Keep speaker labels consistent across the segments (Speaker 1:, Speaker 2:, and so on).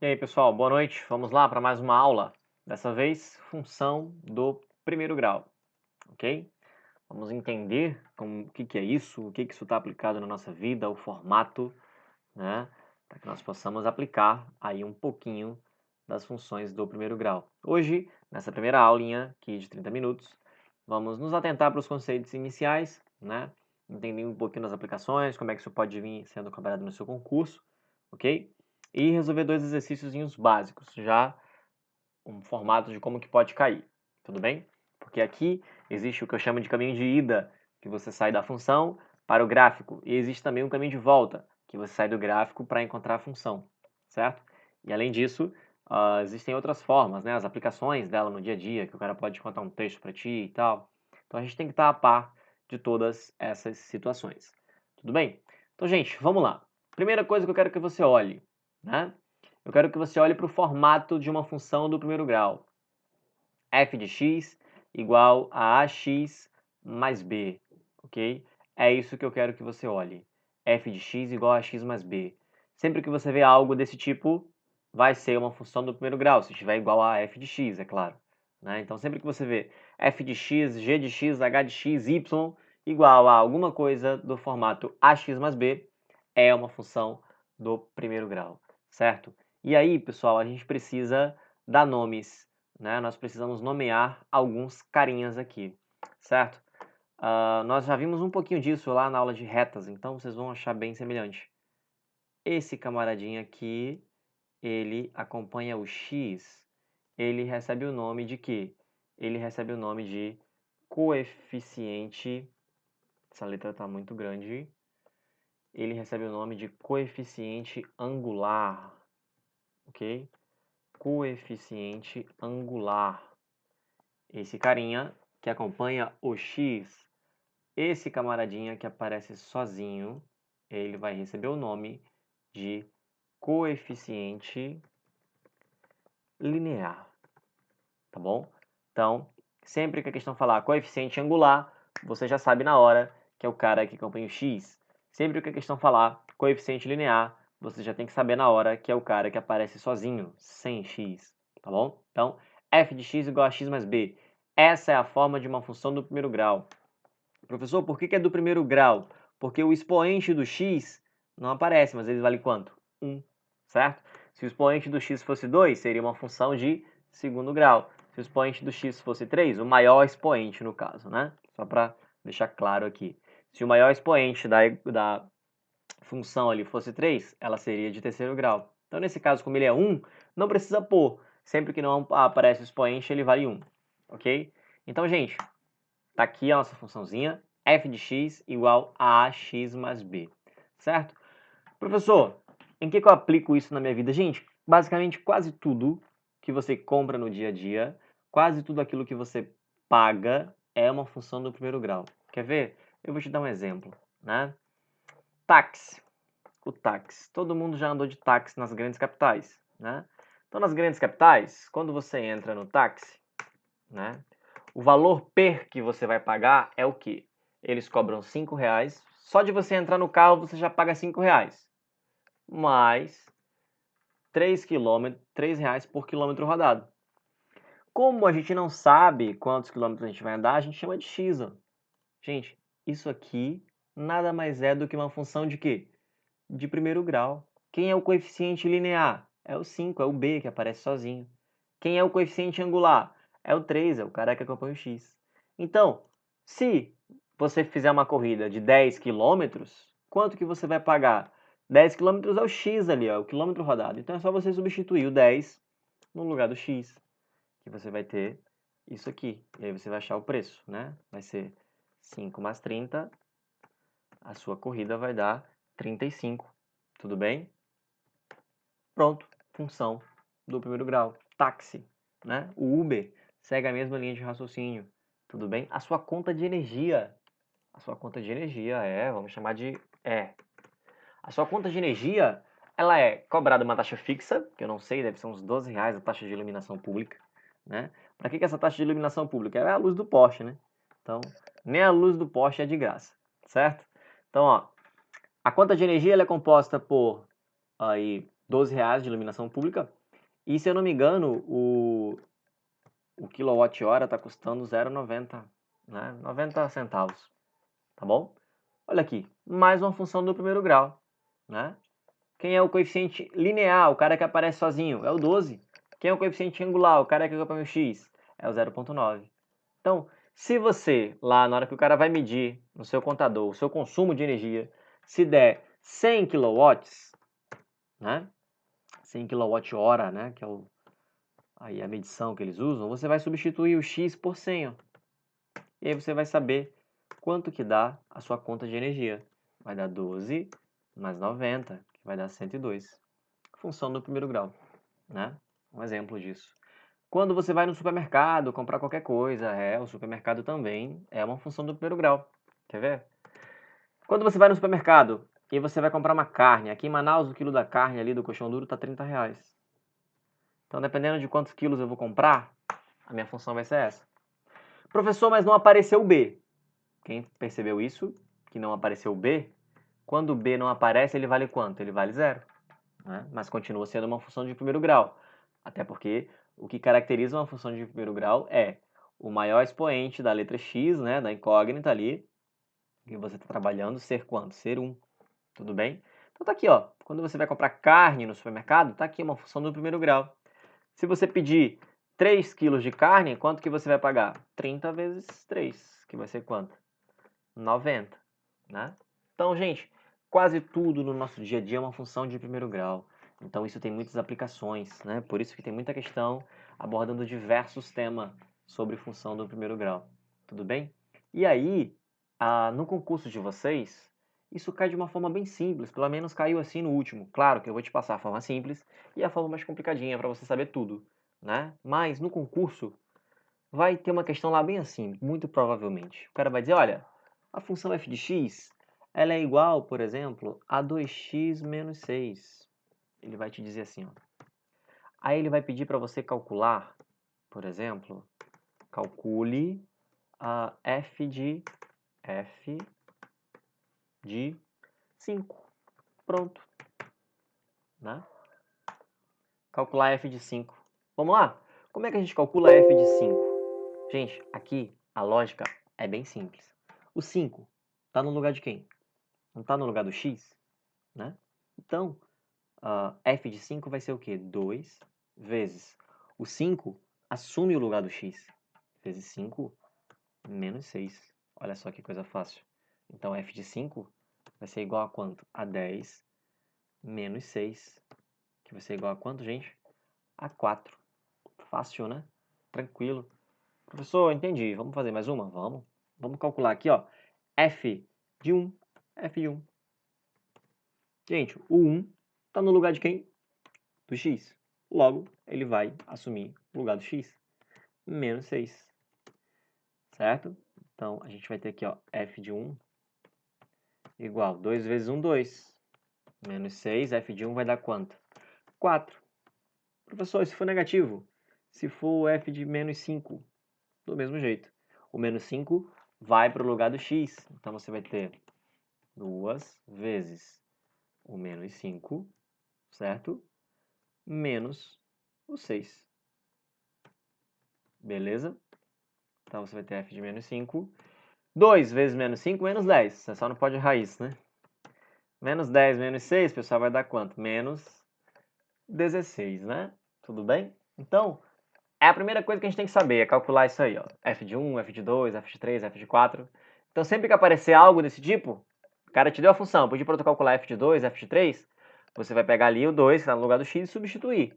Speaker 1: E aí, pessoal, boa noite. Vamos lá para mais uma aula. Dessa vez, função do primeiro grau, ok? Vamos entender o que é isso, o que isso está aplicado na nossa vida, o formato, né? Para que nós possamos aplicar aí um pouquinho das funções do primeiro grau. Hoje, nessa primeira aulinha aqui de 30 minutos, vamos nos atentar para os conceitos iniciais, né? Entender um pouquinho das aplicações, como é que isso pode vir sendo cobrado no seu concurso, ok? E resolver dois exercícios básicos, já um formato de como que pode cair, tudo bem? Porque aqui existe o que eu chamo de caminho de ida, que você sai da função para o gráfico, e existe também um caminho de volta, que você sai do gráfico para encontrar a função, certo? E além disso, existem outras formas, né? As aplicações dela no dia a dia, que o cara pode contar um texto para ti e tal. Então a gente tem que estar a par de todas essas situações, tudo bem? Então, gente, vamos lá. Primeira coisa que eu quero que você olhe, né? Eu quero que você olhe para o formato de uma função do primeiro grau. F de x igual a ax mais b, ok? É isso que eu quero que você olhe. F de x igual a x mais b. Sempre que você vê algo desse tipo, vai ser uma função do primeiro grau, se estiver igual a f de x, é claro. Né? Então, sempre que você vê f de x, g de x, h de x, y igual a alguma coisa do formato ax mais b, é uma função do primeiro grau, certo? E aí, pessoal, a gente precisa dar nomes, né? Nós precisamos nomear alguns carinhas aqui, certo? Nós já vimos um pouquinho disso lá na aula de retas, então vocês vão achar bem semelhante. Esse camaradinho aqui, ele acompanha o x, ele recebe o nome de quê? Ele recebe o nome de coeficiente, essa letra está muito grande, ele recebe o nome de coeficiente angular, ok? Coeficiente angular. Esse carinha que acompanha o x, esse camaradinha que aparece sozinho, ele vai receber o nome de coeficiente linear, tá bom? Então, sempre que a questão falar coeficiente angular, você já sabe na hora que é o cara que acompanha o x. Sempre que a questão falar coeficiente linear, você já tem que saber na hora que é o cara que aparece sozinho, sem x, tá bom? Então, f de x igual a x mais b. Essa é a forma de uma função do primeiro grau. Professor, por que é do primeiro grau? Porque o expoente do x não aparece, mas ele vale quanto? 1, certo? Se o expoente do x fosse 2, seria uma função de segundo grau. Se o expoente do x fosse 3, o maior expoente no caso, né? Só para deixar claro aqui. Se o maior expoente da função ali fosse 3, ela seria de terceiro grau. Então, nesse caso, como ele é 1, não precisa pôr. Sempre que não aparece o expoente, ele vale 1, ok? Então, gente, tá aqui a nossa funçãozinha, f de x igual a ax mais b, certo? Professor, em que eu aplico isso na minha vida? Gente, basicamente quase tudo que você compra no dia a dia, quase tudo aquilo que você paga é uma função do primeiro grau. Quer ver? Eu vou te dar um exemplo, né? Táxi. O táxi. Todo mundo já andou de táxi nas grandes capitais, né? Então, nas grandes capitais, quando você entra no táxi, né? O valor per que você vai pagar é o quê? Eles cobram R$ 5. Só de você entrar no carro, você já paga R$ 5. Mais 3 reais por quilômetro rodado. Como a gente não sabe quantos quilômetros a gente vai andar, a gente chama de x. Ó. Gente, isso aqui nada mais é do que uma função de quê? De primeiro grau. Quem é o coeficiente linear? É o 5, é o b que aparece sozinho. Quem é o coeficiente angular? É o 3, é o cara que acompanha o x. Então, se você fizer uma corrida de 10 quilômetros, quanto que você vai pagar? 10 quilômetros é o x ali, ó, o quilômetro rodado. Então é só você substituir o 10 no lugar do x, que você vai ter isso aqui. E aí você vai achar o preço, né? Vai ser 5 mais 30, a sua corrida vai dar 35. Tudo bem? Pronto, função do primeiro grau. Táxi, né? O Uber segue a mesma linha de raciocínio. Tudo bem? A sua conta de energia. A sua conta de energia vamos chamar de A sua conta de energia, ela é cobrada uma taxa fixa, que eu não sei, deve ser uns R$ 12 a taxa de iluminação pública, né? Para que essa taxa de iluminação pública? É a luz do poste, né? Então, nem a luz do poste é de graça, certo? Então, ó, a conta de energia ela é composta por aí R$ 12 de iluminação pública. E, se eu não me engano, o quilowatt-hora está custando 0,90, né? 90 centavos, tá bom? Olha aqui, mais uma função do primeiro grau, né? Quem é o coeficiente linear, o cara que aparece sozinho? É o 12. Quem é o coeficiente angular, o cara que acompanha o x? É o 0,9. Então, se você, lá na hora que o cara vai medir no seu contador o seu consumo de energia, se der 100 kW, né? 100 kWh, né? Que é aí a medição que eles usam, você vai substituir o x por 100, ó. E aí você vai saber quanto que dá a sua conta de energia. Vai dar 12 mais 90, que vai dar 102. Função do primeiro grau, né? Um exemplo disso. Quando você vai no supermercado comprar qualquer coisa, o supermercado também é uma função do primeiro grau. Quer ver? Quando você vai no supermercado e você vai comprar uma carne, aqui em Manaus o quilo da carne ali do colchão duro tá R$ 30. Então, dependendo de quantos quilos eu vou comprar, a minha função vai ser essa. Professor, mas não apareceu o B. Quem percebeu isso, que não apareceu o B, quando o B não aparece, ele vale quanto? Ele vale 0. Né? Mas continua sendo uma função de primeiro grau. Até porque o que caracteriza uma função de primeiro grau é o maior expoente da letra x, né, da incógnita ali, que você está trabalhando, ser quanto? Ser 1. Tudo bem? Então tá aqui, ó. Quando você vai comprar carne no supermercado, tá aqui uma função do primeiro grau. Se você pedir 3 quilos de carne, quanto que você vai pagar? 30 vezes 3, que vai ser quanto? 90, né? Então, gente, quase tudo no nosso dia a dia é uma função de primeiro grau. Então, isso tem muitas aplicações, né? Por isso que tem muita questão abordando diversos temas sobre função do primeiro grau. Tudo bem? E aí, no concurso de vocês, isso cai de uma forma bem simples, pelo menos caiu assim no último. Claro que eu vou te passar a forma simples e a forma mais complicadinha para você saber tudo, né? Mas no concurso vai ter uma questão lá bem assim, muito provavelmente. O cara vai dizer, olha, a função f de x, ela é igual, por exemplo, a 2x menos 6. Ele vai te dizer assim, ó. Aí ele vai pedir para você calcular, por exemplo, calcule a f de 5. Pronto. Né? Calcular f de 5. Vamos lá? Como é que a gente calcula f de 5? Gente, aqui a lógica é bem simples. O 5 está no lugar de quem? Não está no lugar do x? Né? Então, f de 5 vai ser o quê? 2 vezes o 5 assume o lugar do x, vezes 5 menos 6. Olha só que coisa fácil. Então, f de 5 vai ser igual a quanto? A 10 menos 6, que vai ser igual a quanto, gente? A 4. Fácil, né? Tranquilo. Professor, entendi. Vamos fazer mais uma? Vamos. Vamos calcular aqui, ó. F de 1. F de 1. Gente, o 1 está no lugar de quem? Do x. Logo, ele vai assumir o lugar do x. Menos 6. Certo? Então, a gente vai ter aqui, ó, f de 1 igual 2 vezes 1, 2. Menos 6, f de 1 vai dar quanto? 4. Professor, se for negativo, se for f de menos 5, do mesmo jeito. O menos 5 vai para o lugar do x. Então, você vai ter 2 vezes o menos 5, certo? Menos o 6. Beleza? Então, você vai ter f de menos 5. 2 vezes menos 5, menos 10. Você só não pode raiz, né? Menos 10 menos 6, pessoal, vai dar quanto? Menos 16, né? Tudo bem? Então, é a primeira coisa que a gente tem que saber, é calcular isso aí, ó. F de 1, F de 2, F de 3, F de 4. Então, sempre que aparecer algo desse tipo, o cara te deu a função, pediu para tu calcular F de 2, F de 3, você vai pegar ali o 2, que está no lugar do x, e substituir.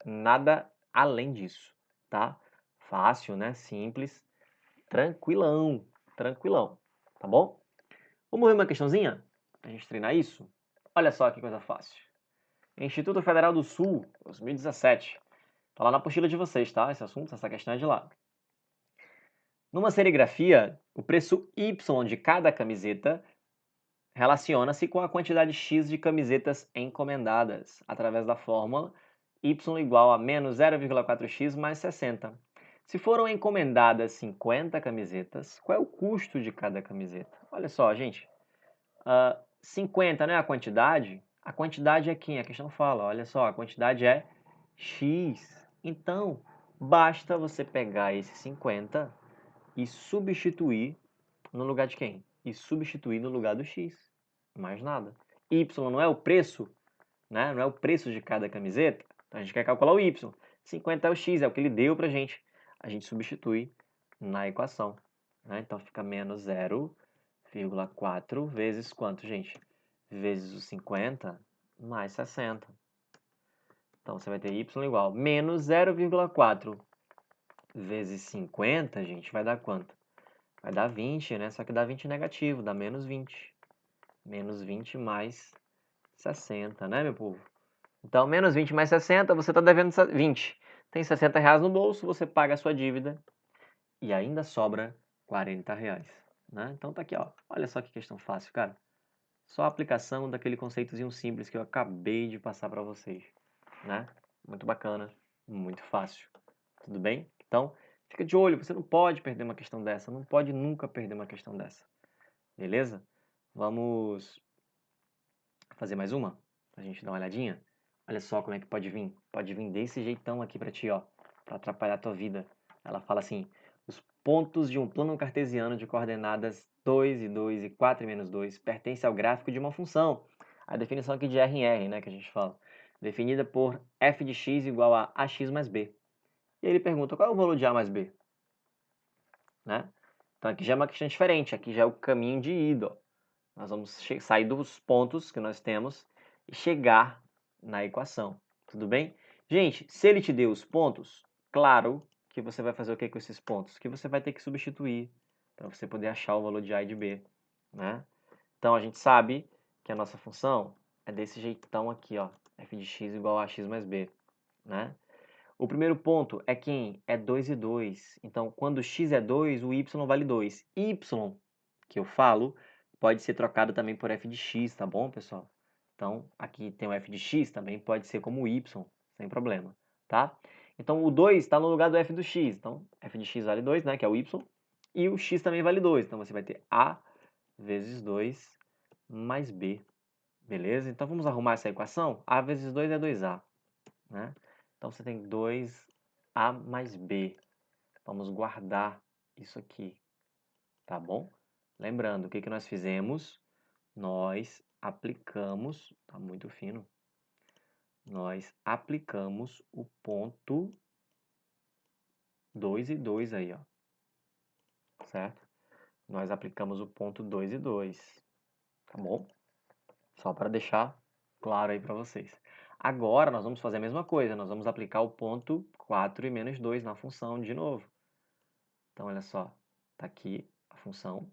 Speaker 1: Nada além disso, tá? Fácil, né? Simples. Tranquilão. Tranquilão. Tá bom? Vamos ver uma questãozinha? Pra gente treinar isso? Olha só que coisa fácil. Instituto Federal do Sul, 2017. Tá lá na apostila de vocês, tá? Esse assunto, essa questão é de lá. Numa serigrafia, o preço Y de cada camiseta relaciona-se com a quantidade X de camisetas encomendadas, através da fórmula Y igual a menos 0,4x mais 60. Se foram encomendadas 50 camisetas, qual é o custo de cada camiseta? Olha só, gente. 50 não é a quantidade? A quantidade é quem? A questão fala, olha só, a quantidade é x. Então, basta você pegar esse 50 e substituir no lugar de quem? E substituir no lugar do x. Mais nada. Y não é o preço, né? Não é o preço de cada camiseta. Então, a gente quer calcular o y. 50 é o x, é o que ele deu pra gente. A gente substitui na equação. Né? Então, fica menos 0,4 vezes quanto, gente? Vezes os 50 mais 60. Então, você vai ter y igual menos 0,4 vezes 50, gente, vai dar quanto? Vai dar 20, né? Só que dá 20 negativo, dá menos 20. Menos 20 mais 60, né, meu povo? Então, menos 20 mais 60, você está devendo 20. Tem 60 reais no bolso, você paga a sua dívida e ainda sobra 40 reais. Né? Então, tá aqui, ó. Olha só que questão fácil, cara. Só a aplicação daquele conceitozinho simples que eu acabei de passar para vocês. Né? Muito bacana, muito fácil. Tudo bem? Então, fica de olho, você não pode perder uma questão dessa, não pode nunca perder uma questão dessa. Beleza? Vamos fazer mais uma? Pra gente dar uma olhadinha? Olha só como é que pode vir. Pode vir desse jeitão aqui pra ti, ó. Pra atrapalhar a tua vida. Ela fala assim, os pontos de um plano cartesiano de coordenadas 2 e 2 e 4 e menos 2 pertencem ao gráfico de uma função. A definição aqui de R em R, né, que a gente fala. Definida por f de x igual a ax mais b. E ele pergunta, qual é o valor de a mais b? Né? Então aqui já é uma questão diferente. Aqui já é o caminho de ida, ó. Nós vamos sair dos pontos que nós temos e chegar na equação. Tudo bem? Gente, se ele te deu os pontos, claro que você vai fazer o que com esses pontos? Que você vai ter que substituir para você poder achar o valor de A e de B. Né? Então, a gente sabe que a nossa função é desse jeitão aqui, ó, f de x igual a x mais b. Né? O primeiro ponto é quem? É 2 e 2. Então, quando x é 2, o y vale 2. Y, que eu falo, pode ser trocado também por f de x, tá bom, pessoal? Então, aqui tem o f de x, também pode ser como y, sem problema, tá? Então, o 2 está no lugar do f do x. Então, f de x vale 2, né, que é o y. E o x também vale 2. Então, você vai ter a vezes 2 mais b. Beleza? Então, vamos arrumar essa equação? A vezes 2 é 2a, né? Então, você tem 2a mais b. Vamos guardar isso aqui, tá bom? Lembrando, o que nós fizemos? Nós aplicamos, tá muito fino, nós aplicamos o ponto 2 e 2 aí, ó, certo? Nós aplicamos o ponto 2 e 2, tá bom? Só para deixar claro aí para vocês. Agora, nós vamos fazer a mesma coisa, nós vamos aplicar o ponto 4 e menos 2 na função de novo. Então, olha só, tá aqui a função.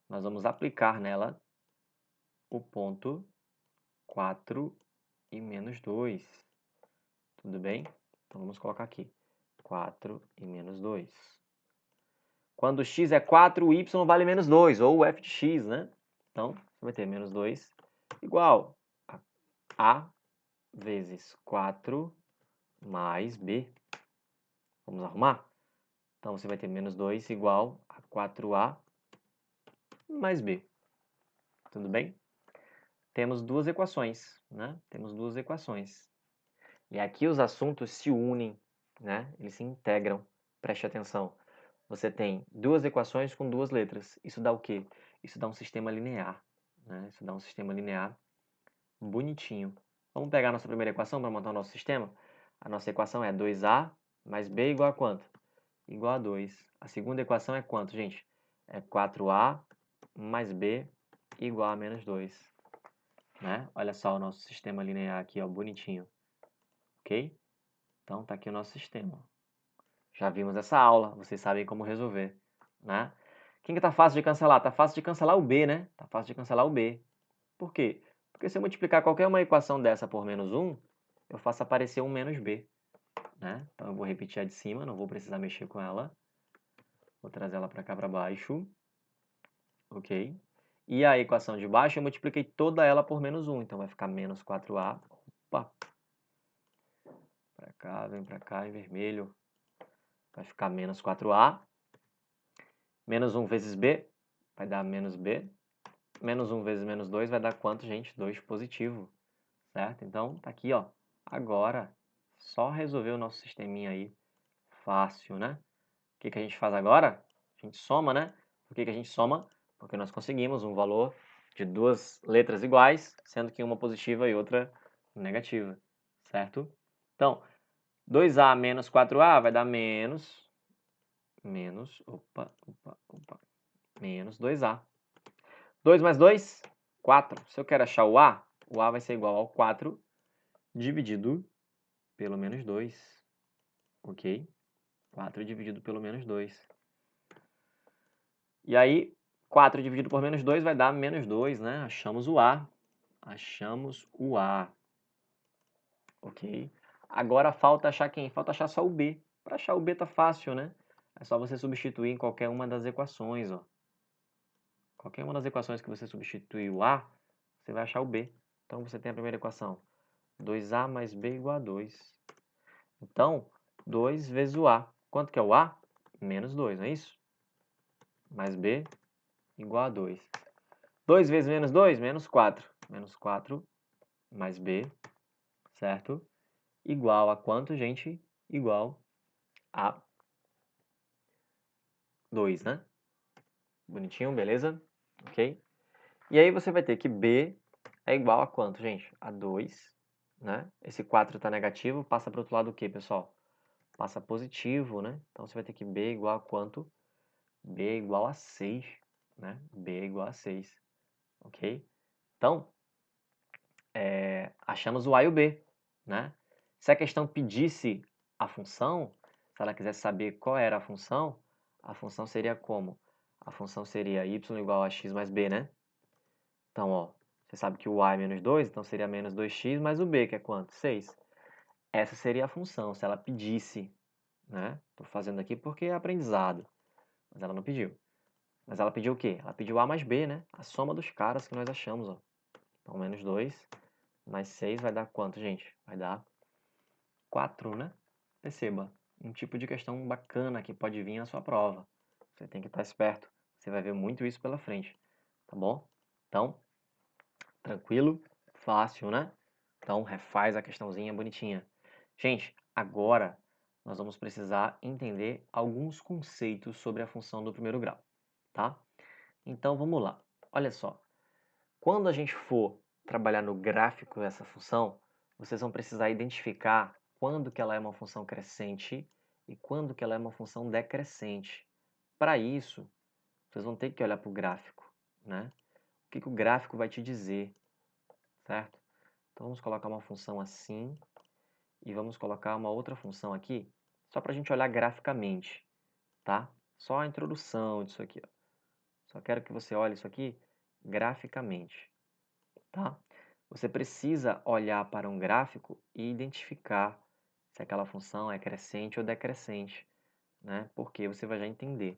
Speaker 1: Nós vamos aplicar nela o ponto 4 e menos 2. Tudo bem? Então, vamos colocar aqui 4 e menos 2. Quando x é 4, o y vale menos 2, ou o f de x, né? Então, você vai ter menos 2 igual a vezes 4 mais b. Vamos arrumar? Então, você vai ter menos 2 igual a 4a mais b. Tudo bem? Temos duas equações, né? Temos duas equações. E aqui os assuntos se unem, né? Eles se integram. Preste atenção. Você tem duas equações com duas letras. Isso dá o quê? Isso dá um sistema linear, né? Isso dá um sistema linear bonitinho. Vamos pegar a nossa primeira equação para montar o nosso sistema? A nossa equação é 2a mais b igual a quanto? Igual a 2. A segunda equação é quanto, gente? É 4a mais b igual a menos 2. Né? Olha só o nosso sistema linear aqui, ó, bonitinho. Ok? Então, tá aqui o nosso sistema. Já vimos essa aula, vocês sabem como resolver, né? Quem que tá fácil de cancelar? Tá fácil de cancelar o b, né? Tá fácil de cancelar o b. Por quê? Porque se eu multiplicar qualquer uma equação dessa por menos 1, eu faço aparecer um menos b, né? Então, eu vou repetir a de cima, não vou precisar mexer com ela. Vou trazer ela para cá para baixo. Ok? E a equação de baixo, eu multipliquei toda ela por menos 1, então vai ficar menos 4a. Opa! Para cá, vem para cá em vermelho. Vai ficar menos 4a. Menos 1 vezes b vai dar menos b. menos 1 vezes menos 2 vai dar quanto, gente? 2 positivo, certo? Então, tá aqui, ó. Agora, só resolver o nosso sisteminha aí. Fácil, né? O que que a gente faz agora? A gente soma, né? Por que que a gente soma? Porque nós conseguimos um valor de duas letras iguais, sendo que uma positiva e outra negativa, certo? Então, 2A menos 4A vai dar menos, menos 2A. 2 mais 2, 4. Se eu quero achar o A vai ser igual ao 4 dividido pelo menos 2, ok? 4 dividido pelo menos 2. E aí, 4 dividido por menos 2 vai dar menos 2, né? Achamos o A. Achamos o A. Ok? Agora falta achar quem? Falta achar só o B. Para achar o B tá fácil, né? É só você substituir em qualquer uma das equações, ó. Qualquer uma das equações que você substituir o A, você vai achar o B. Então, você tem a primeira equação. 2A mais B igual a 2. Então, 2 vezes o A. Quanto que é o A? Menos 2, não é isso? Mais B igual a 2. 2 vezes menos 2, menos 4. Menos 4 mais B, certo? Igual a quanto, gente? Igual a 2, né? Bonitinho, beleza? Ok? E aí você vai ter que B é igual a quanto, gente? A 2, né? Esse 4 está negativo, passa para o outro lado o quê, pessoal? Passa positivo, né? Então, você vai ter que B igual a quanto? B é igual a 6, né? B é igual a 6, ok? Então, achamos o A e o B, né? Se a questão pedisse a função, se ela quisesse saber qual era a função seria como? A função seria y igual a x mais b, né? Então, ó, você sabe que o A é menos 2, então seria menos 2x mais o b, que é quanto? 6. Essa seria a função, se ela pedisse, né? Estou fazendo aqui porque é aprendizado, mas ela não pediu. Mas ela pediu o quê? Ela pediu A mais B, né? A soma dos caras que nós achamos, ó. Então, menos 2 mais 6 vai dar quanto, gente? Vai dar 4, né? Perceba, um tipo de questão bacana que pode vir na sua prova. Você tem que estar esperto. Você vai ver muito isso pela frente, tá bom? Então, tranquilo, fácil, né? Então, refaz a questãozinha bonitinha. Gente, agora nós vamos precisar entender alguns conceitos sobre a função do primeiro grau, tá? Então, vamos lá. Olha só, quando a gente for trabalhar no gráfico dessa função, vocês vão precisar identificar quando que ela é uma função crescente e quando que ela é uma função decrescente. Para isso, vocês vão ter que olhar para o gráfico, né? O que que o gráfico vai te dizer, certo? Então, vamos colocar uma função assim e vamos colocar uma outra função aqui, só para a gente olhar graficamente, tá? Só a introdução disso aqui, ó. Só quero que você olhe isso aqui graficamente, tá? Você precisa olhar para um gráfico e identificar se aquela função é crescente ou decrescente, né? Porque você vai já entender.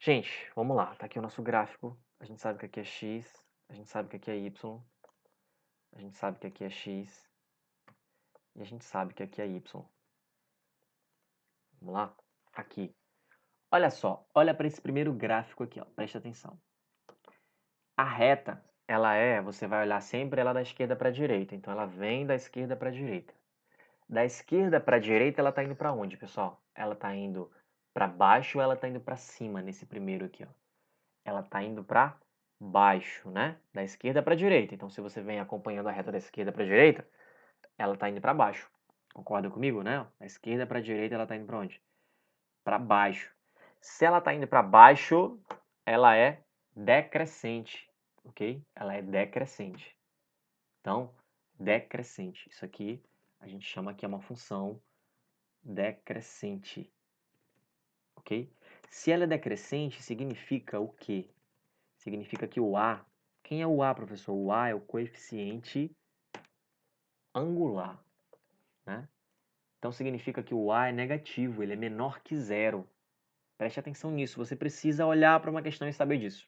Speaker 1: Gente, vamos lá. Tá aqui o nosso gráfico. A gente sabe que aqui é x, a gente sabe que aqui é y, a gente sabe que aqui é x e a gente sabe que aqui é y. Vamos lá? Aqui. Olha só, olha para esse primeiro gráfico aqui, ó. Presta atenção. A reta, você vai olhar sempre ela da esquerda para a direita. Então, ela vem da esquerda para a direita. Da esquerda para a direita, ela está indo para onde, pessoal? Ela está indo para baixo ou ela está indo para cima nesse primeiro aqui, ó? Ela está indo para baixo, né? Da esquerda para a direita. Então, se você vem acompanhando a reta da esquerda para a direita, ela está indo para baixo. Concorda comigo, né? Da esquerda para a direita, ela está indo para onde? Para baixo. Se ela está indo para baixo, ela é decrescente, ok? Ela é decrescente. Então, decrescente. Isso aqui a gente chama que é uma função decrescente, ok? Se ela é decrescente, significa o quê? Significa que o A... Quem é o A, professor? O A é o coeficiente angular, né? Então, significa que o A é negativo, ele é menor que zero. Preste atenção nisso, você precisa olhar para uma questão e saber disso.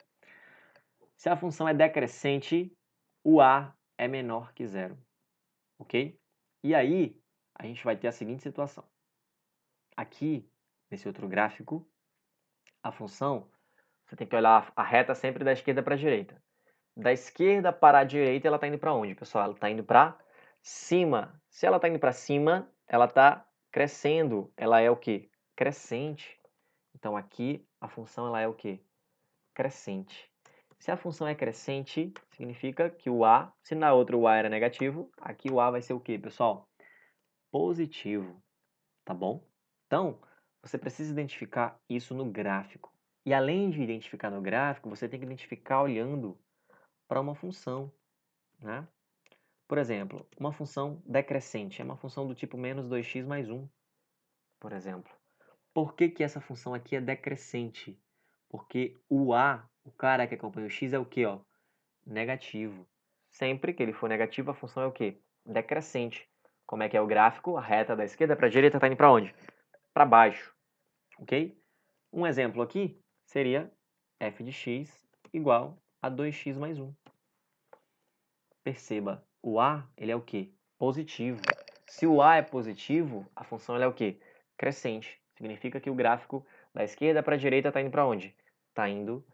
Speaker 1: Se a função é decrescente, o A é menor que zero, ok? E aí, a gente vai ter a seguinte situação. Aqui, nesse outro gráfico, a função você tem que olhar a reta sempre da esquerda para a direita. Da esquerda para a direita, ela está indo para onde, pessoal? Ela está indo para cima. Se ela está indo para cima, ela está crescendo. Ela é o quê? Crescente. Então, aqui, a função ela é o quê? Crescente. Se a função é crescente, significa que o A, se na outra o A era negativo, aqui o A vai ser o quê, pessoal? Positivo, tá bom? Então, você precisa identificar isso no gráfico. E além de identificar no gráfico, você tem que identificar olhando para uma função, né? Por exemplo, uma função decrescente é uma função do tipo menos 2x mais 1, por exemplo. Por que que essa função aqui é decrescente? Porque o A, o cara que acompanha o x, é o quê, ó? Negativo. Sempre que ele for negativo, a função é o quê? Decrescente. Como é que é o gráfico? A reta da esquerda para a direita está indo para onde? Para baixo, ok? Um exemplo aqui seria f de x igual a 2x mais 1. Perceba, o A ele é o quê? Positivo. Se o A é positivo, a função ela é o quê? Crescente. Significa que o gráfico da esquerda para a direita está indo para onde? Está indo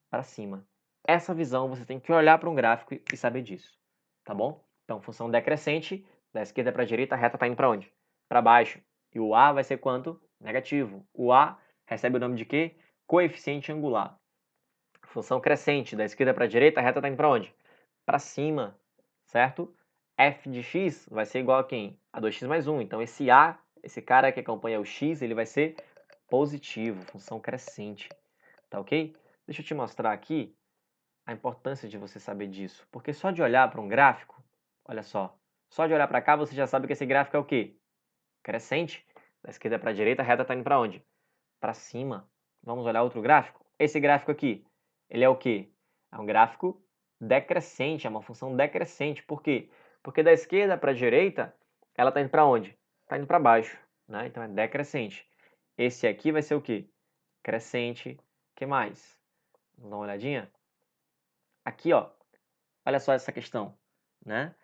Speaker 1: para cima. Essa visão você tem que olhar para um gráfico e saber disso, tá bom? Então, função decrescente, da esquerda para a direita, a reta está indo para onde? Para baixo. E o A vai ser quanto? Negativo. O A recebe o nome de quê? Coeficiente angular. Função crescente, da esquerda para a direita, a reta está indo para onde? Para cima, certo? F de x vai ser igual a quem? A 2x mais 1. Então, esse A, esse cara que acompanha o x, ele vai ser positivo, função crescente, tá ok? Deixa eu te mostrar aqui a importância de você saber disso. Porque só de olhar para um gráfico, olha só de olhar para cá você já sabe que esse gráfico é o quê? Crescente. Da esquerda para a direita, a reta está indo para onde? Para cima. Vamos olhar outro gráfico? Esse gráfico aqui, ele é o quê? É um gráfico decrescente, é uma função decrescente. Por quê? Porque da esquerda para a direita, ela está indo para onde? Está indo para baixo, né? Então é decrescente. Esse aqui vai ser o quê? Crescente. O que mais? Vamos dar uma olhadinha? Aqui, ó, olha só essa questão, né?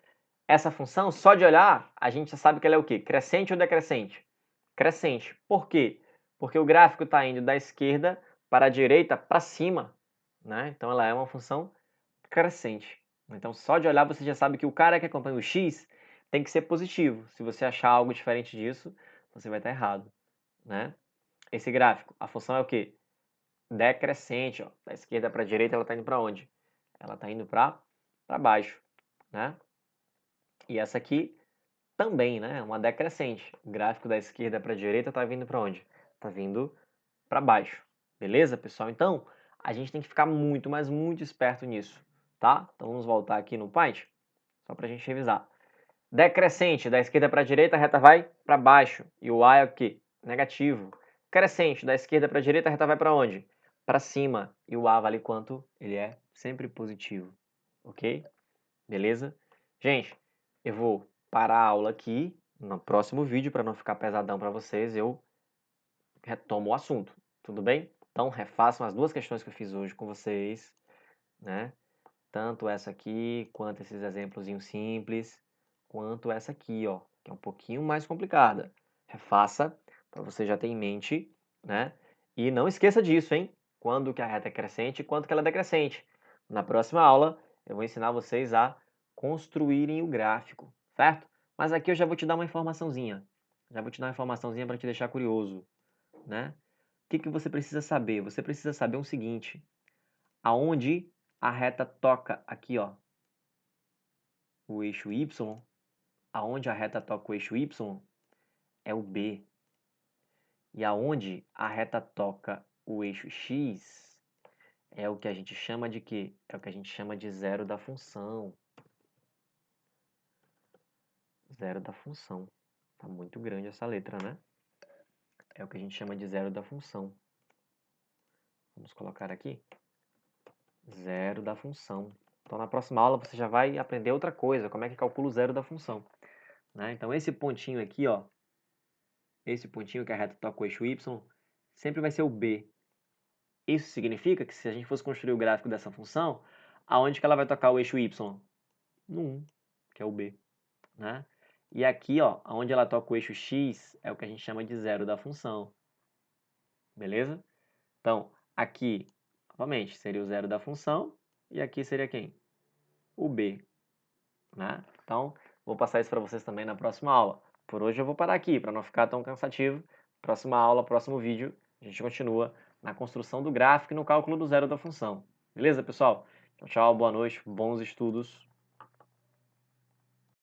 Speaker 1: Essa função, só de olhar, a gente já sabe que ela é o quê? Crescente ou decrescente? Crescente. Por quê? Porque o gráfico está indo da esquerda para a direita para cima, né? Então ela é uma função crescente. Então só de olhar você já sabe que o cara que acompanha o x tem que ser positivo. Se você achar algo diferente disso, você vai estar errado, né? Esse gráfico, a função é o quê? Decrescente, ó. Da esquerda para a direita ela está indo para onde? Ela está indo para baixo, né? E essa aqui também, né? Uma decrescente. O gráfico da esquerda para a direita está vindo para onde? Está vindo para baixo. Beleza, pessoal? Então, a gente tem que ficar muito, mas muito esperto nisso, tá? Então, vamos voltar aqui no Paint, só para a gente revisar. Decrescente, da esquerda para a direita, a reta vai para baixo. E o A é o quê? Negativo. Crescente, da esquerda para a direita, a reta vai para onde? Para cima. E o A vale quanto? Ele é sempre positivo. Ok? Beleza? Gente, eu vou parar a aula aqui. No próximo vídeo, para não ficar pesadão para vocês, eu retomo o assunto. Tudo bem? Então, refaçam as duas questões que eu fiz hoje com vocês, né? Tanto essa aqui, quanto esses exemplos simples, quanto essa aqui, ó, que é um pouquinho mais complicada. Refaça para você já ter em mente, né? E não esqueça disso, hein? Quando que a reta é crescente e quando que ela é decrescente. Na próxima aula, eu vou ensinar vocês a construírem o gráfico, certo? Mas aqui eu já vou te dar uma informaçãozinha. Já vou te dar uma informaçãozinha para te deixar curioso, né? O que que você precisa saber? Você precisa saber o seguinte: aonde a reta toca aqui, ó, o eixo Y, aonde a reta toca o eixo Y é o B. E aonde a reta toca o eixo X é o que a gente chama de quê? É o que a gente chama de zero da função. Zero da função. Tá muito grande essa letra, né? É o que a gente chama de zero da função. Vamos colocar aqui. Zero da função. Então, na próxima aula, você já vai aprender outra coisa, como é que calcula o zero da função, né? Então, esse pontinho aqui, ó, esse pontinho que a reta toca o eixo Y, sempre vai ser o B. Isso significa que se a gente fosse construir o gráfico dessa função, aonde que ela vai tocar o eixo Y? No 1, que é o B, né? E aqui, ó, aonde ela toca o eixo X, é o que a gente chama de zero da função. Beleza? Então, aqui, novamente, seria o zero da função, e aqui seria quem? O b, né? Então, vou passar isso para vocês também na próxima aula. Por hoje eu vou parar aqui, para não ficar tão cansativo. Próxima aula, próximo vídeo, a gente continua na construção do gráfico e no cálculo do zero da função. Beleza, pessoal? Tchau, tchau, boa noite, bons estudos.